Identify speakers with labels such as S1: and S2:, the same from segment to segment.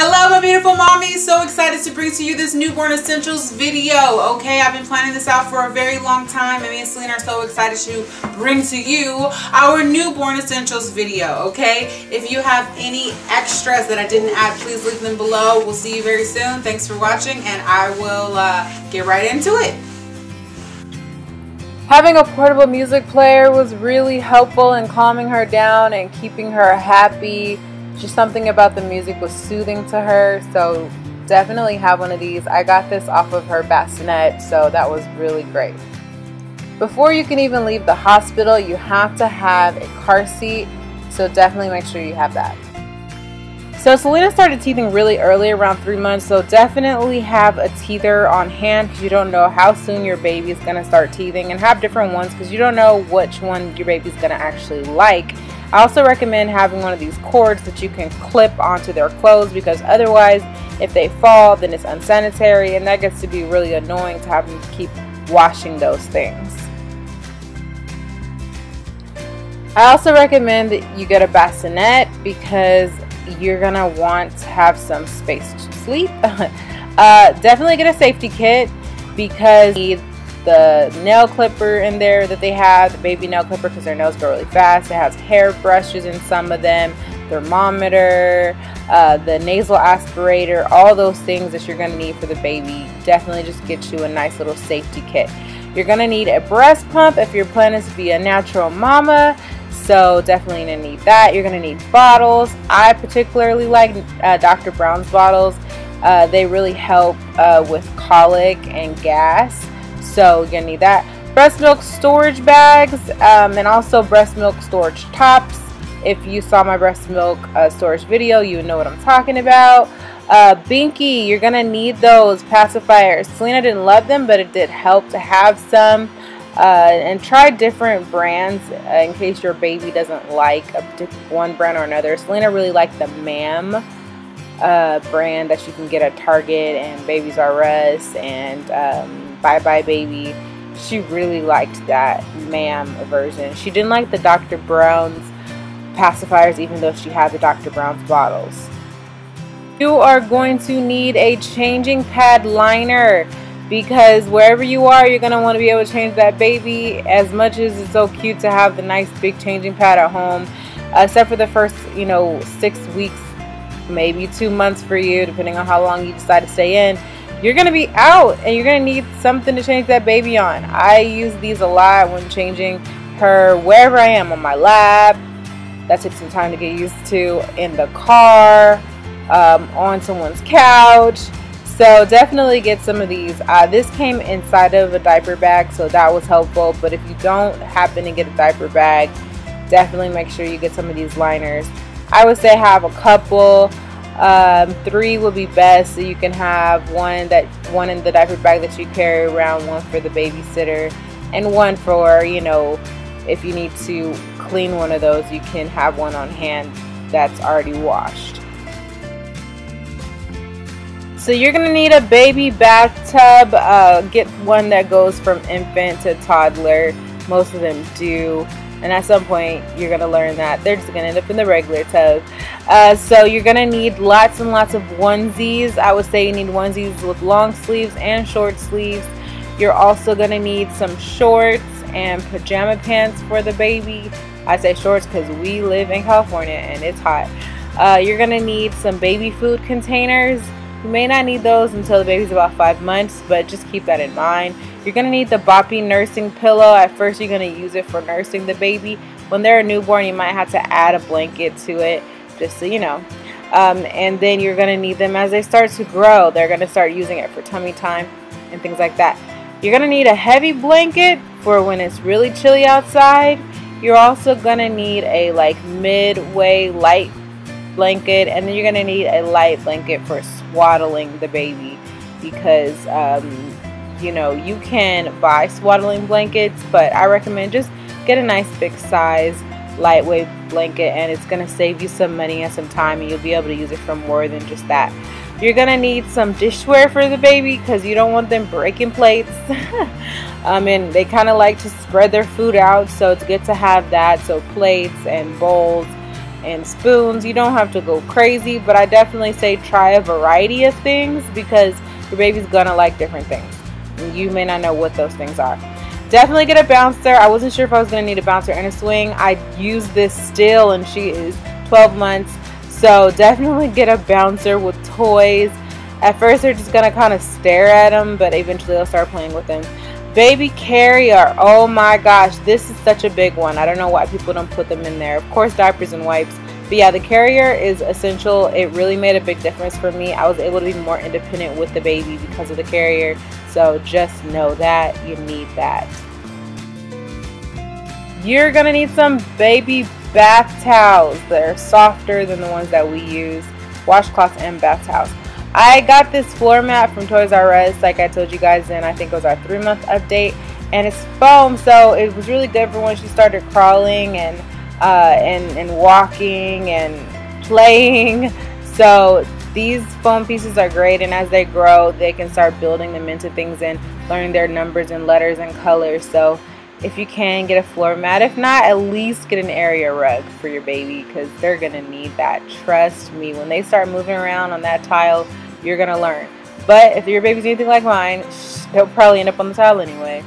S1: Hello my beautiful mommies, so excited to bring to you this newborn essentials video. Okay, I've been planning this out for a very long time and me and Celina are so excited to bring to you our newborn essentials video. Okay, if you have any extras that I didn't add, please leave them below. We'll see you very soon. Thanks for watching and I will get right into it.
S2: Having a portable music player was really helpful in calming her down and keeping her happy. Just something about the music was soothing to her, so definitely have one of these. I got this off of her BASSINET, so that was really great. Before you can even leave the hospital, you have to have a car seat, so definitely make sure you have that. So Celina started teething really early, around 3 months, so definitely have a teether on hand because you don't know how soon your baby is going to start teething, and have different ones because you don't know which one your baby's going to actually like. I also recommend having one of these cords that you can clip onto their clothes because otherwise if they fall then it's unsanitary and that gets to be really annoying to have them keep washing those things. I also recommend that you get a bassinet because you're gonna want to have some space to sleep. Definitely get a safety kit because you need the nail clipper in there that they have, the baby nail clipper because their nails grow really fast. It has hair brushes in some of them, thermometer, the nasal aspirator, all those things that you're going to need for the baby. Definitely just get you a nice little safety kit. You're going to need a breast pump if you're planning to be a natural mama, so definitely going to need that. You're going to need bottles. I particularly like Dr. Brown's bottles. They really help with colic and gas. So you're gonna need that. Breast milk storage bags and also breast milk storage tops. If you saw my breast milk storage video, you know what I'm talking about. BINKY, you're gonna need those pacifiers. Celina didn't love them, but it did help to have some. And try different brands in case your baby doesn't like one brand or another. Celina really liked the Ma'am brand that you can get at Target and Babies R Us and Bye Bye Baby. She really liked that Ma'am version. She didn't like the Dr. Brown's pacifiers even though she had the Dr. Brown's bottles. You are going to need a changing pad liner because wherever you are you're going to want to be able to change that baby. As much as it's so cute to have the nice big changing pad at home, except for the first 6 weeks, maybe 2 months for you depending on how long you decide to stay in. You're going to be out and you're going to need something to change that baby on. I use these a lot when changing her wherever I am, on my lap. That took some time to get used to. In the car, on someone's couch. So definitely get some of these. This came inside of a diaper bag, so that was helpful. But if you don't happen to get a diaper bag, definitely make sure you get some of these liners. I would say have a couple. 3 would be best, so you can have one in the diaper bag that you carry around, one for the babysitter, and one for if you need to clean one of those, you can have one on hand that's already washed. So you're gonna need a baby bathtub. Get one that goes from infant to toddler. Most of them do. And at some point, you're going to learn that they're just going to end up in the regular tub. So you're going to need lots and lots of onesies. I would say you need onesies with long sleeves and short sleeves. You're also going to need some shorts and pajama pants for the baby. I say shorts because we live in California and it's hot. You're going to need some baby food containers. You may not need those until the baby's about 5 months, but just keep that in mind. You're going to need the Boppy nursing pillow. At first, you're going to use it for nursing the baby. When they're a newborn, you might have to add a blanket to it, just so you know. And then you're going to need them as they start to grow. They're going to start using it for tummy time and things like that. You're going to need a heavy blanket for when it's really chilly outside. You're also going to need a midway light blanket, and then you're going to need a light blanket for swaddling the baby because you can buy swaddling blankets, but I recommend just get a nice big size lightweight blanket, and it's going to save you some money and some time, and you'll be able to use it for more than just that. You're going to need some dishware for the baby because you don't want them breaking plates. And they kind of like to spread their food out, so it's good to have that. So plates and bowls and spoons. You don't have to go crazy, but I definitely say try a variety of things because your baby's gonna like different things. You may not know what those things are. Definitely get a bouncer. I wasn't sure if I was gonna need a bouncer and a swing. I use this still and she is 12 months. So definitely get a bouncer with toys. At first they're just gonna kind of stare at them, but eventually they'll start playing with them. Baby carrier, oh my gosh, this is such a big one. I don't know why people don't put them in there. Of course, diapers and wipes, but yeah, the carrier is essential. It really made a big difference for me. I was able to be more independent with the baby because of the carrier. So just know that you need that. You're gonna need some baby bath towels. They're softer than the ones that we use, washcloths and bath towels. I got this floor mat from Toys R Us, like I told you guys in, I think it was our 3-month update, and it's foam, so it was really good for when she started crawling and walking and playing. So these foam pieces are great, and as they grow, they can start building them into things and learning their numbers and letters and colors. So if you can, get a floor mat. If not, at least get an area rug for your baby because they're gonna need that. Trust me, when they start moving around on that tile, you're gonna learn. But if your baby's anything like mine, they'll probably end up on the tile anyway.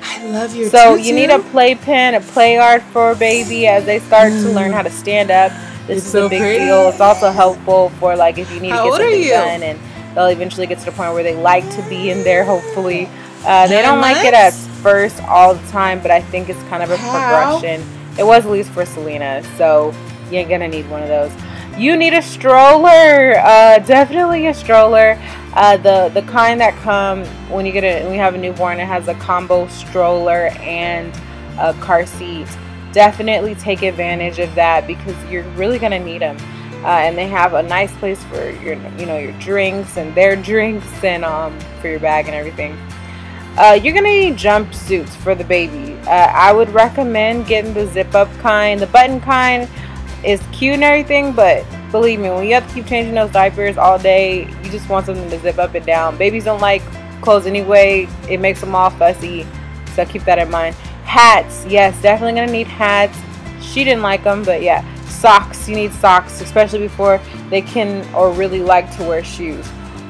S1: I love your
S2: So
S1: tutu.
S2: you need a playpen, a play art for a baby as they start to learn how to stand up. This is
S1: so
S2: a big
S1: pretty.
S2: deal. It's also helpful for like if you need
S1: How
S2: to
S1: old
S2: get
S1: are
S2: something
S1: you?
S2: done, and they'll eventually get to the point where they like to be in there, hopefully. They
S1: 9
S2: don't like it at
S1: months?
S2: first all the time, but I think it's kind of a progression. It was at least for Celina, so you ain't gonna need one of those. You need a stroller, definitely a stroller. The kind that come when you have a newborn. It has a combo stroller and a car seat. Definitely take advantage of that because you're really gonna need them. And they have a nice place for your drinks and their drinks and for your bag and everything. You're gonna need jumpsuits for the baby. I would recommend getting the zip up kind. The button kind is cute and everything, but believe me, when you have to keep changing those diapers all day, you just want something to zip up and down. Babies don't like clothes anyway. It makes them all fussy, so keep that in mind. Hats, yes, definitely gonna need hats. She didn't like them, but yeah. Socks, you need socks, especially before they can or really like to wear shoes.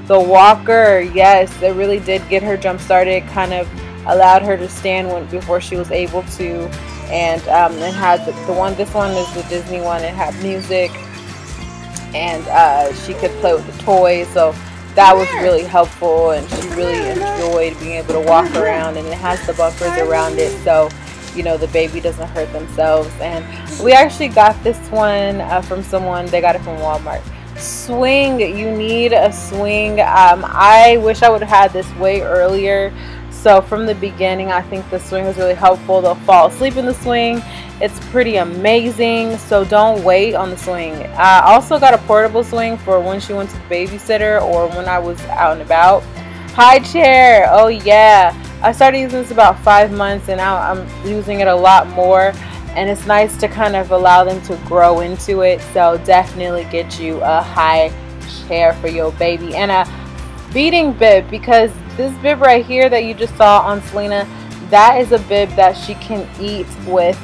S2: The walker, yes, it really did get her jump started. Kind of allowed her to stand before she was able to, and it had this one is the Disney one. It had music, and she could play with the toys, so that was really helpful, and she really enjoyed being able to walk around. And it has the bumpers around it, so the baby doesn't hurt themselves. And we actually got this one from someone. They got it from Walmart. Swing, you need a swing. I wish I would have had this way earlier. So from the beginning, I think the swing was really helpful. They'll fall asleep in the swing. It's pretty amazing, so don't wait on the swing. I also got a portable swing for when she went to the babysitter or when I was out and about. High chair, oh yeah. I started using this about 5 months, and now I'm using it a lot more. And it's nice to kind of allow them to grow into it. So definitely get you a high chair for your baby and a feeding bib, because this bib right here that you just saw on Celina, that is a bib that she can eat with.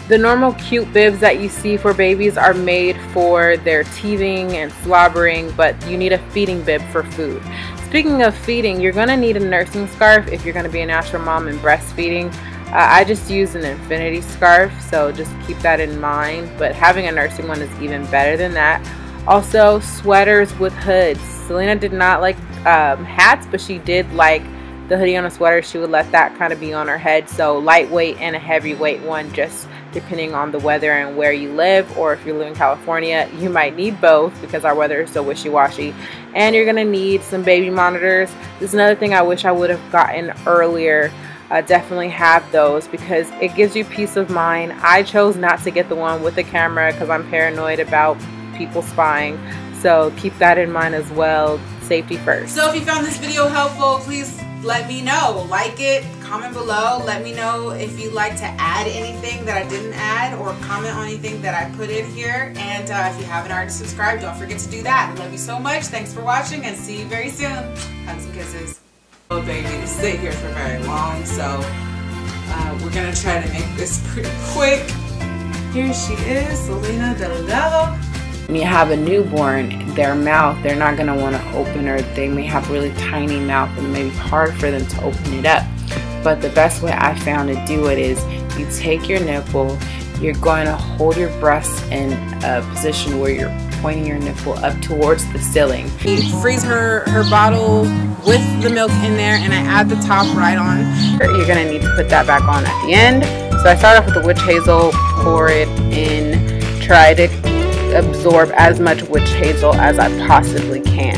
S2: The normal cute bibs that you see for babies are made for their teething and slobbering, but you need a feeding bib for food. Speaking of feeding, you're going to need a nursing scarf if you're going to be a natural mom and breastfeeding. I just use an infinity scarf, so just keep that in mind, but having a nursing one is even better than that. Also, sweaters with hoods. Celina did not like hats, but she did like the hoodie on a sweater. She would let that kind of be on her head, so lightweight and a heavyweight one, just depending on the weather and where you live, or if you live in California, you might need both because our weather is so wishy-washy. And you're gonna need some baby monitors. This is another thing I wish I would have gotten earlier. Definitely have those because it gives you peace of mind. I chose not to get the one with the camera because I'm paranoid about people spying, so keep that in mind as well. Safety first.
S1: So if you found this video helpful, please let me know. Like it, comment below, let me know if you'd like to add anything that I didn't add, or comment on anything that I put in here. And if you haven't already subscribed, don't forget to do that. I love you so much. Thanks for watching, and see you very soon. Hugs and kisses. Oh baby, to sit here for very long, so we're gonna try to make this pretty quick. Here she is, Celina Delgado.
S2: When you have a newborn, their mouth, they're not going to want to open, or they may have really tiny mouth and it may be hard for them to open it up. But the best way I found to do it is you take your nipple, you're going to hold your breast in a position where you're pointing your nipple up towards the ceiling.
S1: You freeze her bottle with the milk in there, and I add the top right on.
S2: You're going to need to put that back on at the end. So I start off with the witch hazel, pour it in, try to absorb as much witch hazel as I possibly can.